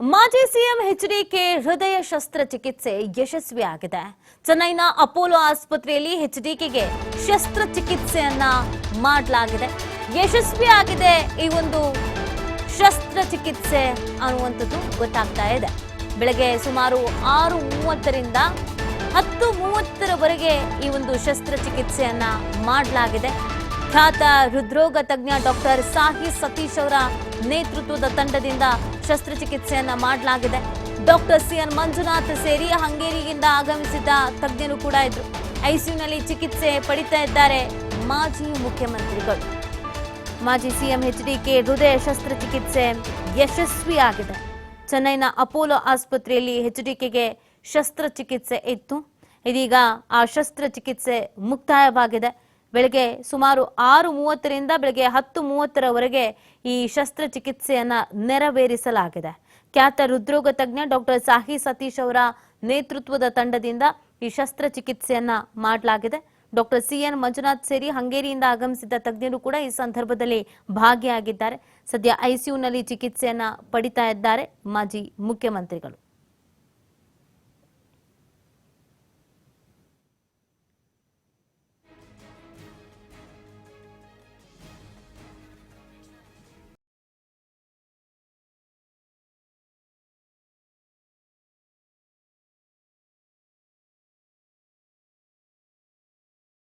ಮಾಜಿ CM HDK ಹೃದಯ ಶಸ್ತ್ರಚಿಕಿತ್ಸೆ ಯಶಸ್ವಿಯಾಗಿದೆ. ಚೆನ್ನೈನ ಅಪೋಲೋ ಆಸ್ಪತ್ರೆಯಲ್ಲಿ ಎಚ್ಡಿಕೆಗೆ ಶಸ್ತ್ರಚಿಕಿತ್ಸೆಯನ್ನ ಮಾಡಲಾಗಿದೆ. ಯಶಸ್ವಿಯಾಗಿದೆ ಈ ಒಂದು ಶಸ್ತ್ರಚಿಕಿತ್ಸೆ ಅನ್ನುವಂಥದ್ದು ಗೊತ್ತಾಗ್ತಾ ಇದೆ. ಬೆಳಗ್ಗೆ ಸುಮಾರು 6:30ರಿಂದ 10:30ರವರೆಗೆ ಈ ಒಂದು ಶಸ್ತ್ರಚಿಕಿತ್ಸೆಯನ್ನ ಮಾಡಲಾಗಿದೆ. ಖ್ಯಾತ ಹೃದ್ರೋಗ ತಜ್ಞ ಡಾಕ್ಟರ್ ಸಾಹಿ ಸತೀಶ್ ಅವರ ನೇತೃತ್ವದ ತಂಡದಿಂದ ಶಸ್ತ್ರಚಿಕಿತ್ಸೆಯನ್ನ ಮಾಡಲಾಗಿದೆ. ಡಾಕ್ಟರ್ ಸಿಎನ್ ಮಂಜುನಾಥ್ ಸೇರಿ ಹಂಗೇರಿಯಿಂದ ಆಗಮಿಸಿದ್ದ ತಜ್ಞರು ಕೂಡ ಇದ್ರು. ಐಸಿಯುನಲ್ಲಿ ಚಿಕಿತ್ಸೆ ಪಡಿತಾ ಇದ್ದಾರೆ ಮಾಜಿ ಮುಖ್ಯಮಂತ್ರಿಗಳು. ಮಾಜಿ ಸಿಎಂ ಎಚ್ಡಿಕೆ ಹೃದಯ ಶಸ್ತ್ರಚಿಕಿತ್ಸೆ ಯಶಸ್ವಿಯಾಗಿದೆ. ಚೆನ್ನೈನ ಅಪೋಲೋ ಆಸ್ಪತ್ರೆಯಲ್ಲಿ ಎಚ್ಡಿಕೆಗೆ ಶಸ್ತ್ರಚಿಕಿತ್ಸೆ ಇತ್ತು. ಇದೀಗ ಆ ಶಸ್ತ್ರಚಿಕಿತ್ಸೆ ಮುಕ್ತಾಯವಾಗಿದೆ. ಬೆಳಗ್ಗೆ ಸುಮಾರು 6:30ರಿಂದ ಬೆಳಗ್ಗೆ 10:30ರವರೆಗೆ ಈ ಶಸ್ತ್ರಚಿಕಿತ್ಸೆಯನ್ನ ನೆರವೇರಿಸಲಾಗಿದೆ. ಖ್ಯಾತ ಹೃದ್ರೋಗ ತಜ್ಞ ಡಾಕ್ಟರ್ ಸಾಹಿ ಸತೀಶ್ ಅವರ ನೇತೃತ್ವದ ತಂಡದಿಂದ ಈ ಶಸ್ತ್ರಚಿಕಿತ್ಸೆಯನ್ನ ಮಾಡಲಾಗಿದೆ. ಡಾಕ್ಟರ್ ಸಿಎನ್ ಮಂಜುನಾಥ್ ಸೇರಿ ಹಂಗೇರಿಯಿಂದ ಆಗಮಿಸಿದ್ದ ತಜ್ಞರು ಕೂಡ ಈ ಸಂದರ್ಭದಲ್ಲಿ ಭಾಗಿಯಾಗಿದ್ದಾರೆ. ಸದ್ಯ ಐಸಿಯುನಲ್ಲಿ ಚಿಕಿತ್ಸೆಯನ್ನ ಪಡಿತಾ ಇದ್ದಾರೆ ಮಾಜಿ ಮುಖ್ಯಮಂತ್ರಿಗಳು.